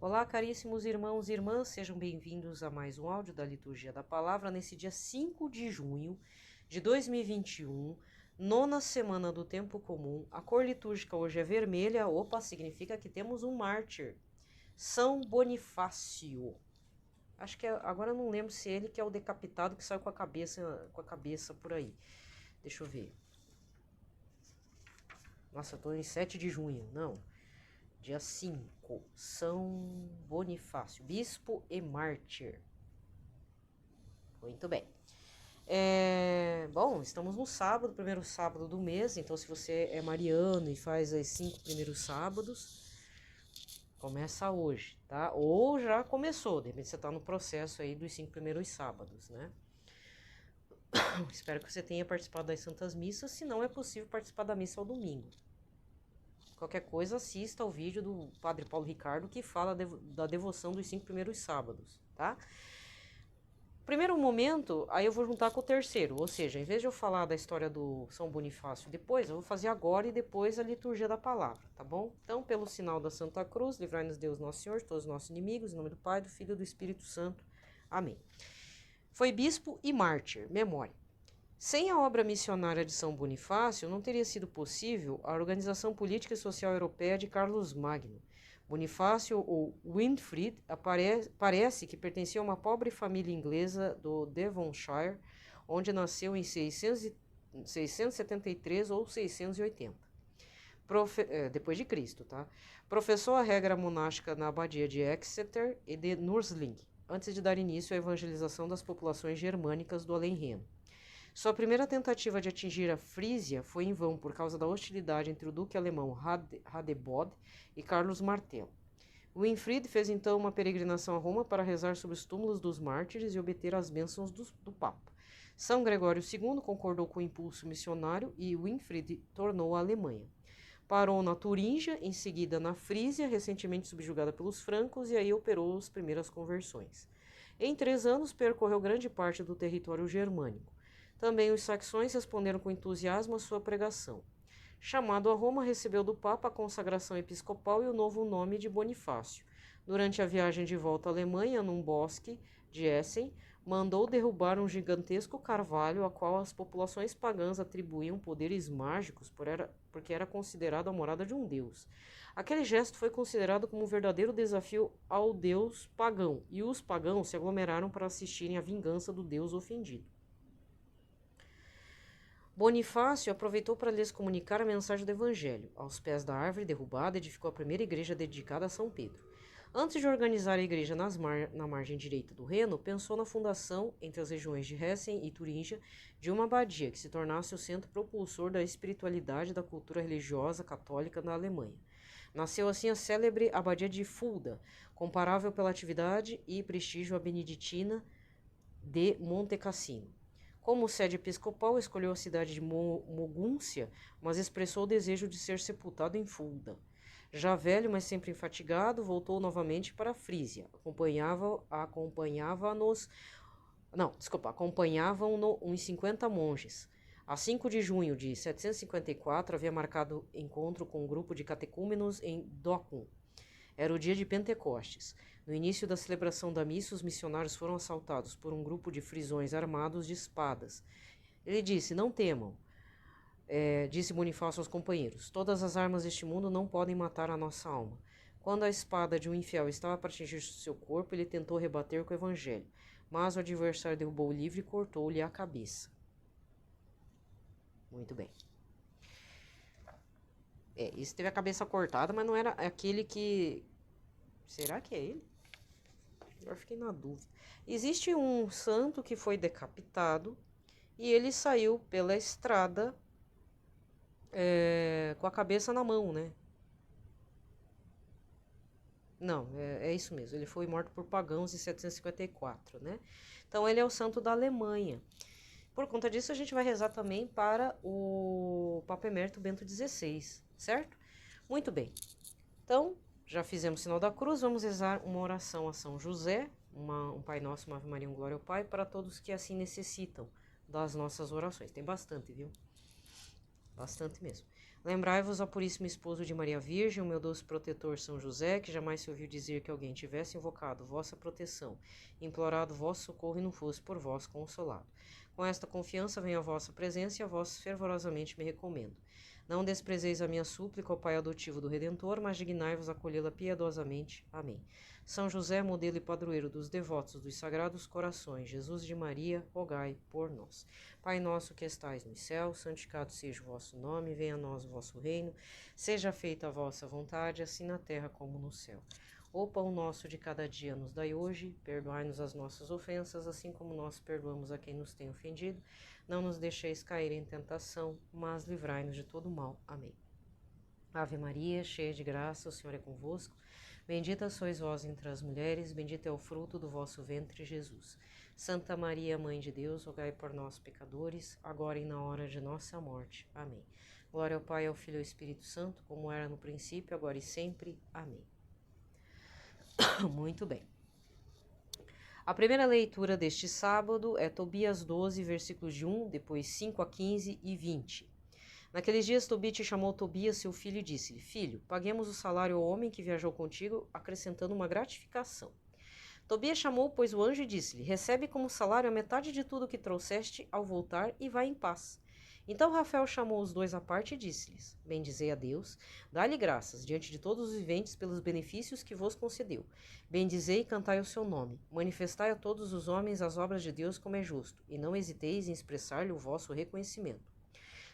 Olá, caríssimos irmãos e irmãs, sejam bem-vindos a mais um áudio da Liturgia da Palavra nesse dia 5 de junho de 2021, nona semana do Tempo Comum. A cor litúrgica hoje é vermelha, significa que temos um mártir, São Bonifácio. Acho que agora eu não lembro se ele que é o decapitado que saiu com a cabeça por aí. Deixa eu ver. Nossa, eu tô em 7 de junho, não. Dia 5, São Bonifácio, bispo e mártir. Muito bem. Bom, estamos no sábado, primeiro sábado do mês, então se você é mariano e faz os 5 primeiros sábados, começa hoje, tá? Ou já começou, de repente você tá no processo aí dos 5 primeiros sábados, né? Espero que você tenha participado das Santas Missas, se não é possível participar da missa ao domingo. Qualquer coisa, assista ao vídeo do Padre Paulo Ricardo que fala da devoção dos 5 primeiros sábados, tá? Primeiro momento, aí eu vou juntar com o terceiro, ou seja, em vez de eu falar da história do São Bonifácio depois, eu vou fazer agora e depois a liturgia da palavra, tá bom? Então, pelo sinal da Santa Cruz, livrai-nos Deus Nosso Senhor de todos os nossos inimigos, em nome do Pai, do Filho e do Espírito Santo. Amém. Foi bispo e mártir, memória. Sem a obra missionária de São Bonifácio, não teria sido possível a organização política e social europeia de Carlos Magno. Bonifácio, ou Winfrid, parece que pertencia a uma pobre família inglesa do Devonshire, onde nasceu em 673 ou 680. Depois de Cristo, tá? Professou a regra monástica na abadia de Exeter e de Nursling, antes de dar início à evangelização das populações germânicas do além-Reno. Sua primeira tentativa de atingir a Frísia foi em vão por causa da hostilidade entre o duque alemão Radebod e Carlos Martel. Winfrid fez então uma peregrinação a Roma para rezar sobre os túmulos dos mártires e obter as bênçãos do Papa. São Gregório II concordou com o impulso missionário e Winfrid tornou a Alemanha. Parou na Turíngia, em seguida na Frísia, recentemente subjugada pelos francos, e aí operou as primeiras conversões. Em 3 anos, percorreu grande parte do território germânico. Também os saxões responderam com entusiasmo à sua pregação. Chamado a Roma, recebeu do Papa a consagração episcopal e o novo nome de Bonifácio. Durante a viagem de volta à Alemanha, num bosque de Essen, mandou derrubar um gigantesco carvalho a qual as populações pagãs atribuíam poderes mágicos porque era considerado a morada de um deus. Aquele gesto foi considerado como um verdadeiro desafio ao deus pagão, e os pagãos se aglomeraram para assistirem à vingança do deus ofendido. Bonifácio aproveitou para lhes comunicar a mensagem do Evangelho. Aos pés da árvore derrubada, edificou a primeira igreja dedicada a São Pedro. Antes de organizar a igreja na margem direita do Reno, pensou na fundação, entre as regiões de Hessen e Turíngia, de uma abadia que se tornasse o centro propulsor da espiritualidade e da cultura religiosa católica na Alemanha. Nasceu assim a célebre abadia de Fulda, comparável pela atividade e prestígio à beneditina de Monte Cassino. Como sede episcopal, escolheu a cidade de Mogúncia, mas expressou o desejo de ser sepultado em Fulda. Já velho, mas sempre infatigado, voltou novamente para a Frísia. Acompanhavam-no uns 50 monges. A 5 de junho de 754, havia marcado encontro com um grupo de catecúmenos em Docum. Era o dia de Pentecostes. No início da celebração da missa, os missionários foram assaltados por um grupo de frisões armados de espadas. Ele disse: "Não temam", disse Bonifácio aos companheiros. "Todas as armas deste mundo não podem matar a nossa alma." Quando a espada de um infiel estava para atingir seu corpo, ele tentou rebater com o evangelho, mas o adversário derrubou o livro e cortou-lhe a cabeça. Muito bem. Esse teve a cabeça cortada, mas não era aquele que... Será que é ele? Eu fiquei na dúvida. Existe um santo que foi decapitado e ele saiu pela estrada com a cabeça na mão, né? Não, é isso mesmo. Ele foi morto por pagãos em 754, né? Então ele é o santo da Alemanha. Por conta disso, a gente vai rezar também para o Papa Emérito Bento XVI, certo? Muito bem. Então, já fizemos o sinal da cruz, vamos rezar uma oração a São José, um Pai Nosso, uma Ave Maria, um Glória ao Pai, para todos que assim necessitam das nossas orações. Tem bastante, viu? Bastante mesmo. Lembrai-vos ao puríssimo esposo de Maria Virgem, o meu doce protetor São José, que jamais se ouviu dizer que alguém tivesse invocado vossa proteção, implorado vosso socorro e não fosse por vós consolado. Com esta confiança venho à vossa presença e a vós fervorosamente me recomendo. Não desprezeis a minha súplica, ó Pai adotivo do Redentor, mas dignai-vos acolhê-la piedosamente. Amém. São José, modelo e padroeiro dos devotos dos Sagrados Corações, Jesus de Maria, rogai por nós. Pai nosso que estais nos céus, santificado seja o vosso nome, venha a nós o vosso reino, seja feita a vossa vontade, assim na terra como no céu. O pão nosso de cada dia nos dai hoje, perdoai-nos as nossas ofensas, assim como nós perdoamos a quem nos tem ofendido. Não nos deixeis cair em tentação, mas livrai-nos de todo mal. Amém. Ave Maria, cheia de graça, o Senhor é convosco. Bendita sois vós entre as mulheres, bendito é o fruto do vosso ventre, Jesus. Santa Maria, Mãe de Deus, rogai por nós, pecadores, agora e na hora de nossa morte. Amém. Glória ao Pai, ao Filho e ao Espírito Santo, como era no princípio, agora e sempre. Amém. Muito bem. A primeira leitura deste sábado é Tobias 12, versículos de 1, depois 5 a 15 e 20. Naqueles dias Tobit chamou Tobias, seu filho, e disse-lhe: Filho, paguemos o salário ao homem que viajou contigo, acrescentando uma gratificação. Tobias chamou, pois, o anjo e disse-lhe: Recebe como salário a metade de tudo que trouxeste ao voltar e vai em paz. Então Rafael chamou os dois à parte e disse-lhes: Bendizei a Deus, dai-lhe graças diante de todos os viventes pelos benefícios que vos concedeu. Bendizei e cantai o seu nome. Manifestai a todos os homens as obras de Deus como é justo, e não hesiteis em expressar-lhe o vosso reconhecimento.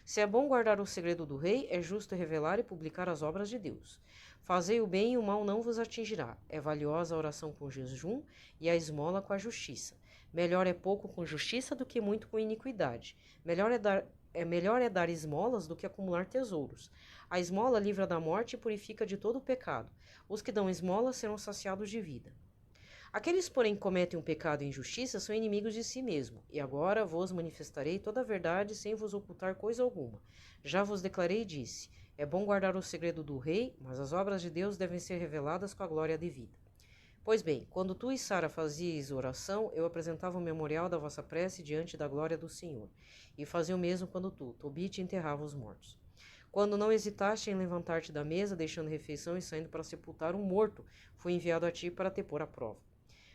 Se é bom guardar o segredo do rei, é justo revelar e publicar as obras de Deus. Fazei o bem e o mal não vos atingirá. É valiosa a oração com jejum e a esmola com a justiça. Melhor é pouco com justiça do que muito com iniquidade. Melhor é dar esmolas do que acumular tesouros. A esmola livra da morte e purifica de todo o pecado. Os que dão esmola serão saciados de vida. Aqueles, porém, que cometem um pecado e injustiça são inimigos de si mesmo. E agora vos manifestarei toda a verdade sem vos ocultar coisa alguma. Já vos declarei e disse: é bom guardar o segredo do rei, mas as obras de Deus devem ser reveladas com a glória devida. Pois bem, quando tu e Sara fazieis oração, eu apresentava o memorial da vossa prece diante da glória do Senhor. E fazia o mesmo quando tu, Tobit, enterrava os mortos. Quando não hesitaste em levantar-te da mesa, deixando refeição e saindo para sepultar um morto, fui enviado a ti para te pôr à prova.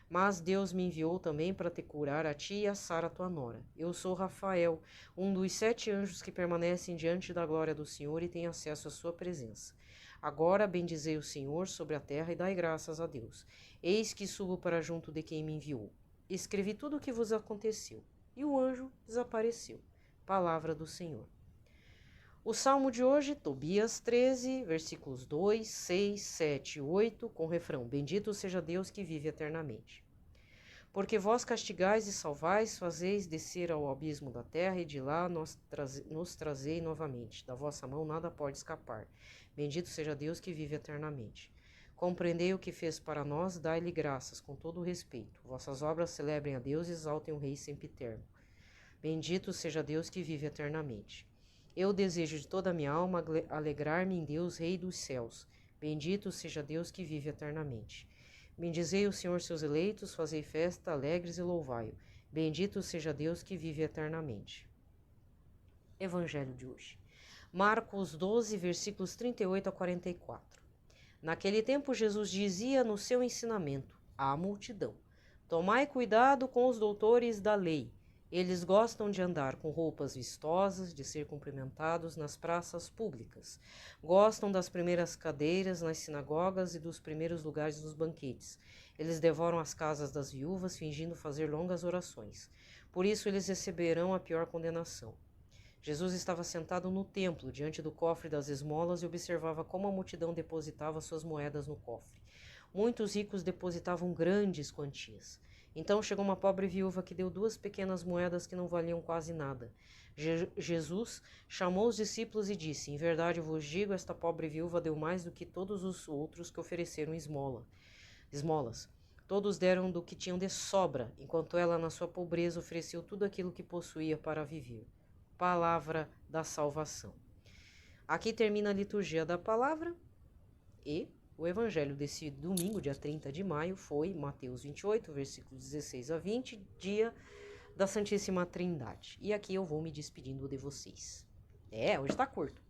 Mas Deus me enviou também para te curar a ti e a Sara, tua nora. Eu sou Rafael, um dos 7 anjos que permanecem diante da glória do Senhor e têm acesso à sua presença. Agora bendizei o Senhor sobre a terra e dai graças a Deus. Eis que subo para junto de quem me enviou. Escrevi tudo o que vos aconteceu. E o anjo desapareceu. Palavra do Senhor. O salmo de hoje, Tobias 13, versículos 2, 6, 7 e 8, com o refrão: Bendito seja Deus que vive eternamente. Porque vós castigais e salvais, fazeis descer ao abismo da terra, e de lá nos trazei novamente. Da vossa mão nada pode escapar. Bendito seja Deus que vive eternamente. Compreendei o que fez para nós, dai-lhe graças, com todo o respeito. Vossas obras celebrem a Deus e exaltem o Rei sempiterno. Bendito seja Deus que vive eternamente. Eu desejo de toda a minha alma alegrar-me em Deus, Rei dos céus. Bendito seja Deus que vive eternamente. Bendizei o Senhor seus eleitos, fazei festa, alegres e louvai-o. Bendito seja Deus que vive eternamente. Evangelho de hoje. Marcos 12, versículos 38 a 44. Naquele tempo Jesus dizia no seu ensinamento à multidão: Tomai cuidado com os doutores da lei. Eles gostam de andar com roupas vistosas, de ser cumprimentados nas praças públicas. Gostam das primeiras cadeiras nas sinagogas e dos primeiros lugares nos banquetes. Eles devoram as casas das viúvas, fingindo fazer longas orações. Por isso eles receberão a pior condenação. Jesus estava sentado no templo, diante do cofre das esmolas, e observava como a multidão depositava suas moedas no cofre. Muitos ricos depositavam grandes quantias. Então chegou uma pobre viúva que deu 2 pequenas moedas que não valiam quase nada. Jesus chamou os discípulos e disse: Em verdade vos digo, esta pobre viúva deu mais do que todos os outros que ofereceram esmolas. Todos deram do que tinham de sobra, enquanto ela, na sua pobreza, ofereceu tudo aquilo que possuía para viver. Palavra da salvação. Aqui termina a liturgia da palavra e o evangelho desse domingo, dia 30 de maio, foi Mateus 28, versículos 16 a 20, dia da Santíssima Trindade. E aqui eu vou me despedindo de vocês. Hoje tá curto.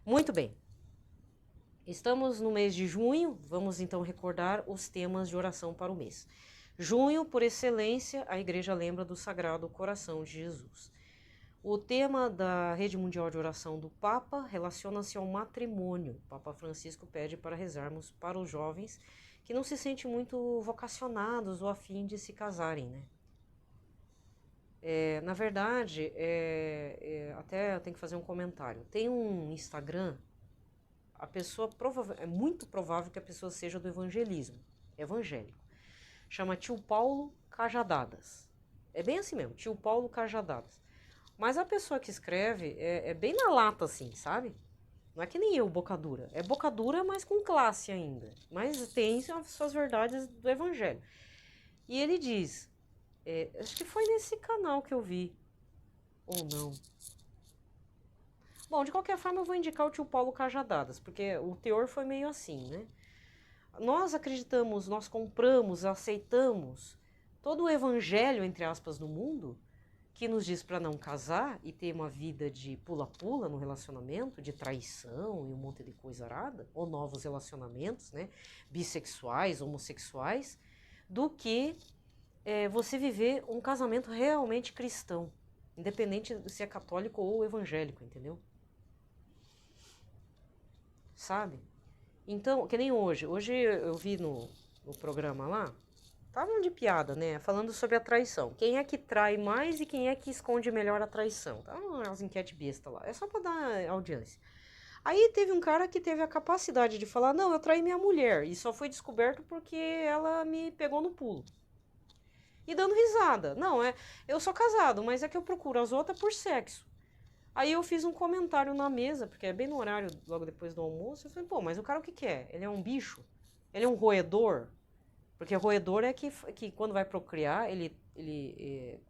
Muito bem. Estamos no mês de junho, vamos então recordar os temas de oração para o mês. Junho, por excelência, a igreja lembra do Sagrado Coração de Jesus. O tema da Rede Mundial de Oração do Papa relaciona-se ao matrimônio. O Papa Francisco pede para rezarmos para os jovens que não se sentem muito vocacionados ou afim de se casarem, né? Na verdade, até eu tenho que fazer um comentário. Tem um Instagram, é muito provável que a pessoa seja do evangelismo, evangélico. Chama Tio Paulo Cajadadas. É bem assim mesmo, Tio Paulo Cajadadas. Mas a pessoa que escreve é bem na lata, assim, sabe? Não é que nem eu, boca dura. É boca dura, mas com classe ainda. Mas tem as suas verdades do evangelho. E ele diz, acho que foi nesse canal que eu vi, ou não. Bom, de qualquer forma eu vou indicar o Tio Paulo Cajadadas, porque o teor foi meio assim, né? Nós acreditamos, nós compramos, aceitamos todo o evangelho, entre aspas, no mundo, que nos diz para não casar e ter uma vida de pula-pula no relacionamento, de traição e um monte de coisa arada, ou novos relacionamentos, né? Bissexuais, homossexuais, do que você viver um casamento realmente cristão, independente de se é católico ou evangélico, entendeu? Sabe? Então, que nem hoje. Hoje eu vi no programa lá, estavam de piada, né? Falando sobre a traição. Quem é que trai mais e quem é que esconde melhor a traição? Tá umas enquete besta lá. É só pra dar audiência. Aí teve um cara que teve a capacidade de falar, não, eu traí minha mulher. E só foi descoberto porque ela me pegou no pulo. E dando risada. Não, eu sou casado, mas é que eu procuro as outras por sexo. Aí eu fiz um comentário na mesa, porque é bem no horário, logo depois do almoço. Eu falei, pô, mas o cara o que é? Ele é um bicho? Ele é um roedor? Porque roedor é que quando vai procriar,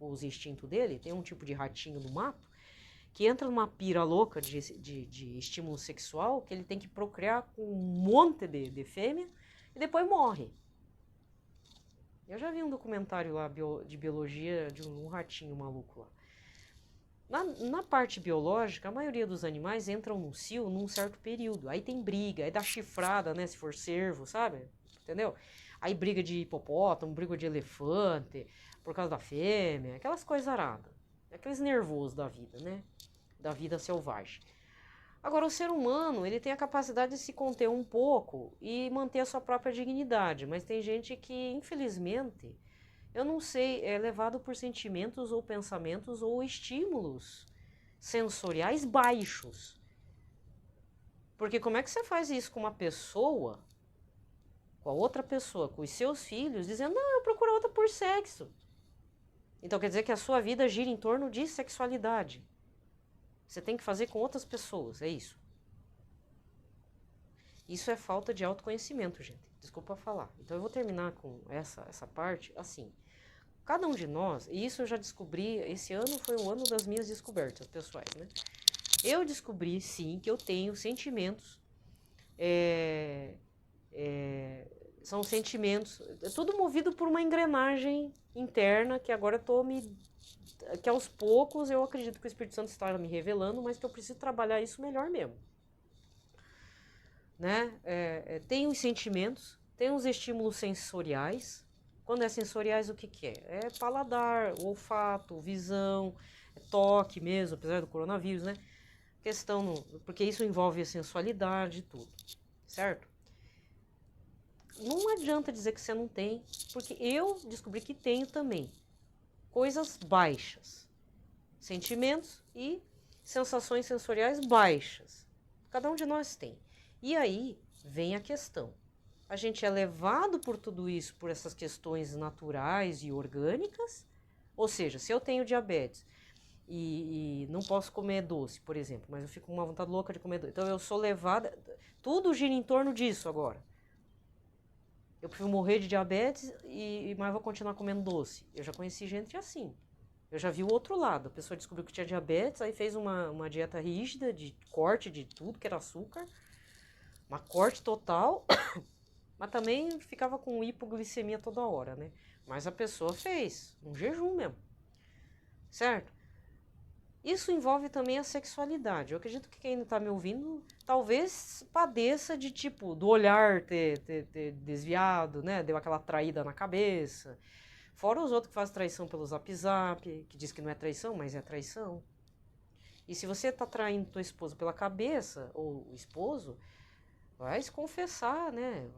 os instintos dele, tem um tipo de ratinho no mato, que entra numa pira louca de estímulo sexual, que ele tem que procriar com um monte de fêmea e depois morre. Eu já vi um documentário lá de biologia de um ratinho maluco lá. Na parte biológica, a maioria dos animais entram no cio num certo período. Aí tem briga, aí dá chifrada, né? Se for cervo, sabe? Entendeu? Aí briga de hipopótamo, briga de elefante, por causa da fêmea, aquelas coisas aradas. Aqueles nervosos da vida, né? Da vida selvagem. Agora, o ser humano, ele tem a capacidade de se conter um pouco e manter a sua própria dignidade. Mas tem gente que, infelizmente, eu não sei, é levado por sentimentos ou pensamentos ou estímulos sensoriais baixos. Porque como é que você faz isso com uma pessoa, com a outra pessoa, com os seus filhos, dizendo, não, eu procuro outra por sexo. Então quer dizer que a sua vida gira em torno de sexualidade. Você tem que fazer com outras pessoas, é isso. Isso é falta de autoconhecimento, gente. Desculpa falar. Então eu vou terminar com essa parte assim. Cada um de nós, e isso eu já descobri, esse ano foi o ano das minhas descobertas pessoais, né? Eu descobri, sim, que eu tenho sentimentos, são sentimentos, é tudo movido por uma engrenagem interna que agora que aos poucos eu acredito que o Espírito Santo está me revelando, mas que eu preciso trabalhar isso melhor mesmo. Né? Tem os sentimentos, tem os estímulos sensoriais. Quando é sensoriais, o que é? É paladar, olfato, visão, toque mesmo, apesar do coronavírus, né? Porque isso envolve a sensualidade e tudo, certo? Não adianta dizer que você não tem, porque eu descobri que tenho também. Coisas baixas, sentimentos e sensações sensoriais baixas. Cada um de nós tem. E aí vem a questão. A gente é levado por tudo isso, por essas questões naturais e orgânicas. Ou seja, se eu tenho diabetes e não posso comer doce, por exemplo, mas eu fico com uma vontade louca de comer doce. Então eu sou levada... Tudo gira em torno disso agora. Eu prefiro morrer de diabetes, mas vou continuar comendo doce. Eu já conheci gente assim. Eu já vi o outro lado. A pessoa descobriu que tinha diabetes, aí fez uma dieta rígida, de corte de tudo que era açúcar. Uma corte total... Mas também ficava com hipoglicemia toda hora, né? Mas a pessoa fez um jejum mesmo, certo? Isso envolve também a sexualidade. Eu acredito que quem está me ouvindo talvez padeça de tipo, do olhar ter desviado, né? Deu aquela traída na cabeça. Fora os outros que fazem traição pelo Zap Zap, que diz que não é traição, mas é traição. E se você está traindo tua esposa pela cabeça, ou o esposo, vai se confessar, né?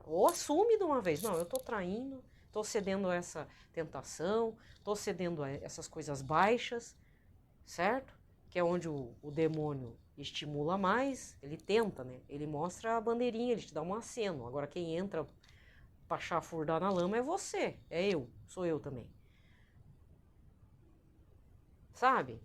Ou assume de uma vez. Não, eu estou traindo, estou cedendo a essa tentação, estou cedendo a essas coisas baixas, certo? Que é onde o demônio estimula mais, ele tenta, né? Ele mostra a bandeirinha, ele te dá um aceno. Agora quem entra pra chafurdar na lama é você, é eu, sou eu também. Sabe?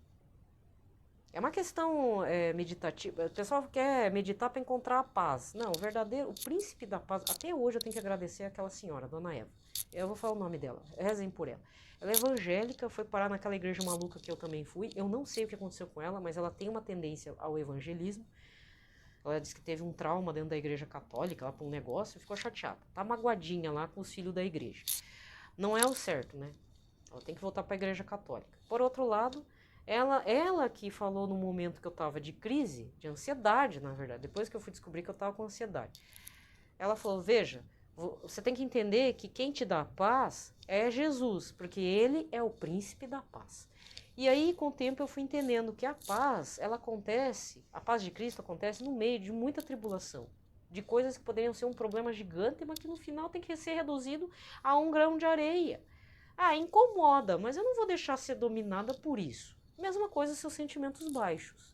É uma questão meditativa. O pessoal quer meditar para encontrar a paz. Não, o verdadeiro, o príncipe da paz. Até hoje eu tenho que agradecer aquela senhora, Dona Eva. Eu vou falar o nome dela. Rezem por ela. Ela é evangélica, foi parar naquela igreja maluca que eu também fui. Eu não sei o que aconteceu com ela, mas ela tem uma tendência ao evangelismo. Ela disse que teve um trauma dentro da igreja católica, lá para um negócio, e ficou chateada. Tá magoadinha lá com os filhos da igreja. Não é o certo, né? Ela tem que voltar para a igreja católica. Por outro lado, ela que falou no momento que eu estava de crise, de ansiedade, na verdade, depois que eu fui descobrir que eu estava com ansiedade. Ela falou, veja, você tem que entender que quem te dá paz é Jesus, porque ele é o príncipe da paz. E aí, com o tempo, eu fui entendendo que a paz, ela acontece, a paz de Cristo acontece no meio de muita tribulação, de coisas que poderiam ser um problema gigante, mas que no final tem que ser reduzido a um grão de areia. Ah, incomoda, mas eu não vou deixar ser dominada por isso. Mesma coisa seus sentimentos baixos.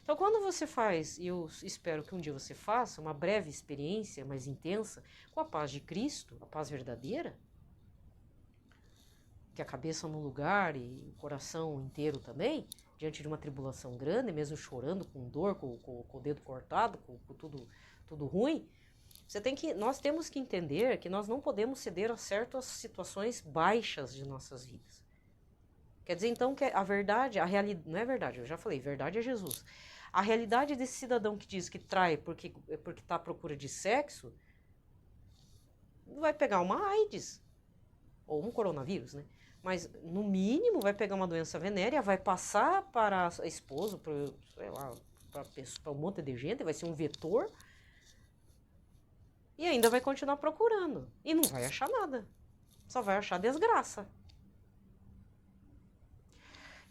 Então, quando você faz, e eu espero que um dia você faça, uma breve experiência mais intensa com a paz de Cristo, a paz verdadeira, que a cabeça no lugar e o coração inteiro também, diante de uma tribulação grande, mesmo chorando, com dor, com o dedo cortado, com tudo ruim, nós temos que entender que nós não podemos ceder a certas situações baixas de nossas vidas. Quer dizer, então, que a verdade, a realidade, não é verdade, eu já falei, verdade é Jesus. A realidade desse cidadão que diz que trai porque está à procura de sexo, vai pegar uma AIDS, ou um coronavírus, né? Mas, no mínimo, vai pegar uma doença venérea, vai passar para a esposa, para um monte de gente, vai ser um vetor, e ainda vai continuar procurando. E não vai achar nada. Só vai achar desgraça.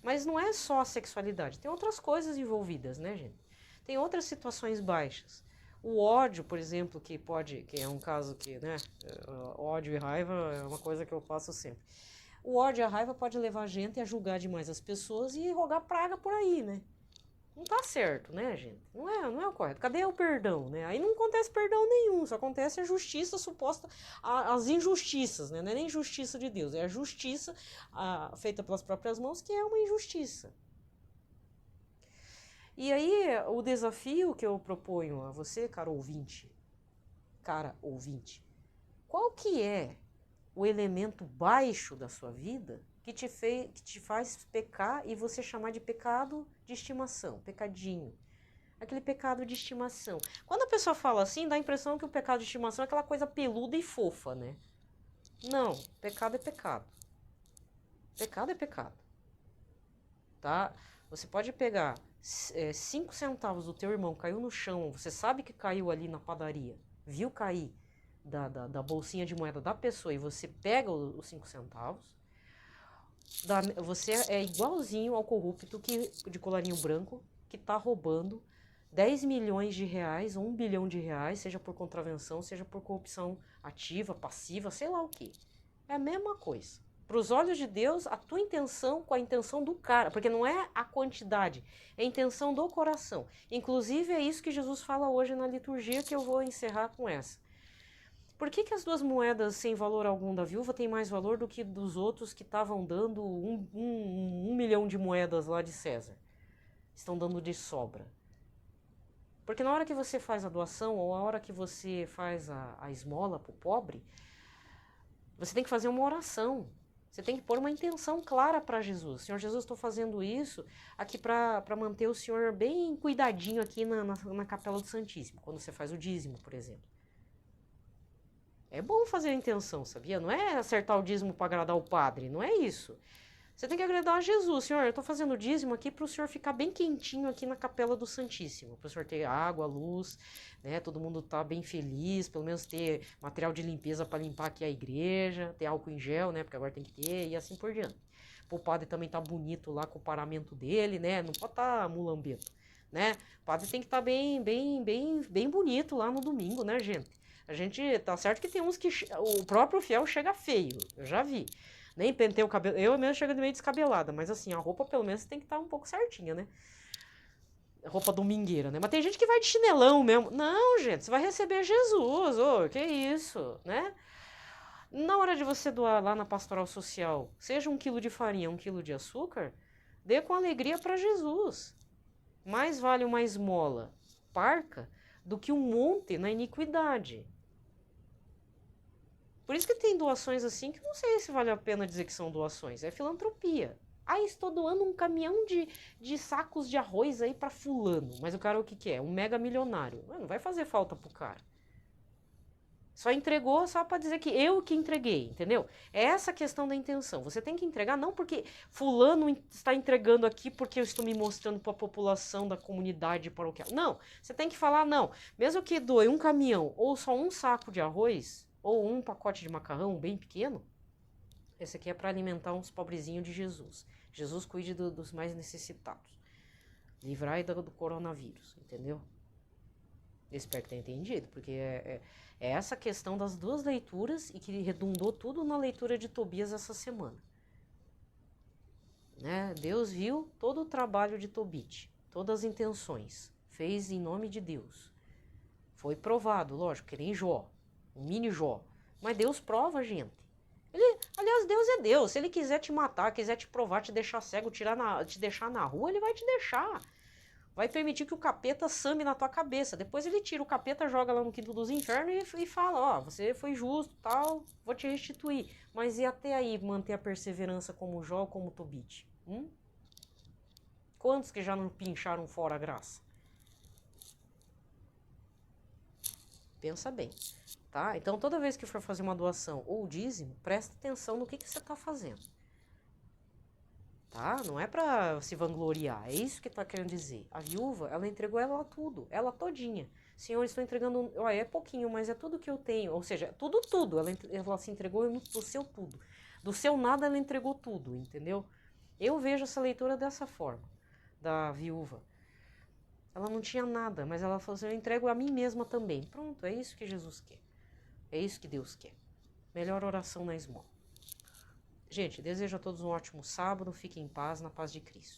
Mas não é só a sexualidade. Tem outras coisas envolvidas, né, gente? Tem outras situações baixas. O ódio, por exemplo, que é um caso que, né, ódio e raiva é uma coisa que eu faço sempre. O ódio e a raiva pode levar a gente a julgar demais as pessoas e rogar praga por aí, né? Não tá certo, né, gente? Não é o correto. Cadê o perdão, né? Aí não acontece perdão nenhum, só acontece a justiça suposta, as injustiças, né? Não é nem justiça de Deus, é a justiça feita pelas próprias mãos, que é uma injustiça. E aí, o desafio que eu proponho a você, cara ouvinte, qual que é o elemento baixo da sua vida que te faz pecar e você chamar de pecado de estimação, pecadinho. Aquele pecado de estimação. Quando a pessoa fala assim, dá a impressão que o pecado de estimação é aquela coisa peluda e fofa, né? Não, pecado é pecado. Pecado é pecado. Tá? Você pode pegar 5 centavos do teu irmão, caiu no chão, você sabe que caiu ali na padaria, viu cair da bolsinha de moeda da pessoa e você pega os 5 centavos, você é igualzinho ao corrupto de colarinho branco que está roubando 10 milhões de reais ou 1 bilhão de reais, seja por contravenção, seja por corrupção ativa, passiva, sei lá o que. É a mesma coisa. Para os olhos de Deus, a tua intenção com a intenção do cara, porque não é a quantidade, é a intenção do coração. Inclusive é isso que Jesus fala hoje na liturgia, que eu vou encerrar com essa. Por que as 2 moedas sem valor algum da viúva têm mais valor do que dos outros que estavam dando 1 milhão de moedas lá de César? Estão dando de sobra. Porque na hora que você faz a doação, ou a hora que você faz a esmola para o pobre, você tem que fazer uma oração. Você tem que pôr uma intenção clara para Jesus. Senhor Jesus, estou fazendo isso aqui para manter o Senhor bem cuidadinho aqui na Capela do Santíssimo, quando você faz o dízimo, por exemplo. É bom fazer a intenção, sabia? Não é acertar o dízimo para agradar o padre, não é isso. Você tem que agradar a Jesus. Senhor, eu estou fazendo dízimo aqui para o senhor ficar bem quentinho aqui na capela do Santíssimo. Para o senhor ter água, luz, né? Todo mundo tá bem feliz, pelo menos ter material de limpeza para limpar aqui a igreja, ter álcool em gel, né? Porque agora tem que ter, e assim por diante. O padre também tá bonito lá com o paramento dele, né? Não pode estar mulambeto, né? O padre tem que estar bem bonito lá no domingo, né, gente? A gente, tá certo que tem uns que o próprio fiel chega feio, eu já vi. Nem pentei o cabelo. Eu mesmo chego meio descabelada, mas assim, a roupa pelo menos tem que estar um pouco certinha, né? Roupa domingueira, né? Mas tem gente que vai de chinelão mesmo. Não, gente, você vai receber Jesus, ô, que isso, né? Na hora de você doar lá na pastoral social, seja 1 quilo de farinha, 1 quilo de açúcar, dê com alegria para Jesus. Mais vale uma esmola parca do que um monte na iniquidade. Por isso que tem doações assim que eu não sei se vale a pena dizer que são doações. É filantropia. Ah, estou doando um caminhão de sacos de arroz aí para fulano. Mas o cara o que que é? Um mega milionário. Não vai fazer falta pro cara. Só entregou só para dizer que eu que entreguei, entendeu? É essa a questão da intenção. Você tem que entregar não porque fulano está entregando aqui porque eu estou me mostrando para a população da comunidade paroquial. Não, você tem que falar não. Mesmo que doe um caminhão ou só um saco de arroz ou um pacote de macarrão bem pequeno, esse aqui é para alimentar uns pobrezinhos de Jesus. Jesus cuide dos mais necessitados. Livrai do coronavírus, entendeu? Espero que tenha entendido, porque é essa questão das duas leituras e que redundou tudo na leitura de Tobias essa semana. Né? Deus viu todo o trabalho de Tobit, todas as intenções, fez em nome de Deus. Foi provado, lógico, que nem Jó, um mini Jó. Mas Deus prova, gente. Aliás, Deus é Deus. Se ele quiser te matar, quiser te provar, te deixar cego, te deixar na rua, ele vai te deixar. Vai permitir que o capeta same na tua cabeça. Depois ele tira o capeta, joga lá no quinto dos infernos e fala, ó, você foi justo, tal, vou te restituir. Mas e até aí manter a perseverança como Jó, como Tobit? Quantos que já não pincharam fora a graça? Pensa bem, tá? Então toda vez que for fazer uma doação ou dízimo, presta atenção no que você está fazendo. Tá? Não é para se vangloriar, é isso que tá querendo dizer. A viúva, ela entregou ela tudo, ela todinha. Senhor, estou entregando, é pouquinho, mas é tudo que eu tenho. Ou seja, tudo. Ela se entregou do seu tudo. Do seu nada, ela entregou tudo, entendeu? Eu vejo essa leitura dessa forma, da viúva. Ela não tinha nada, mas ela falou assim, eu entrego a mim mesma também. Pronto, é isso que Jesus quer. É isso que Deus quer. Melhor oração na esmola. Gente, desejo a todos um ótimo sábado. Fiquem em paz, na paz de Cristo.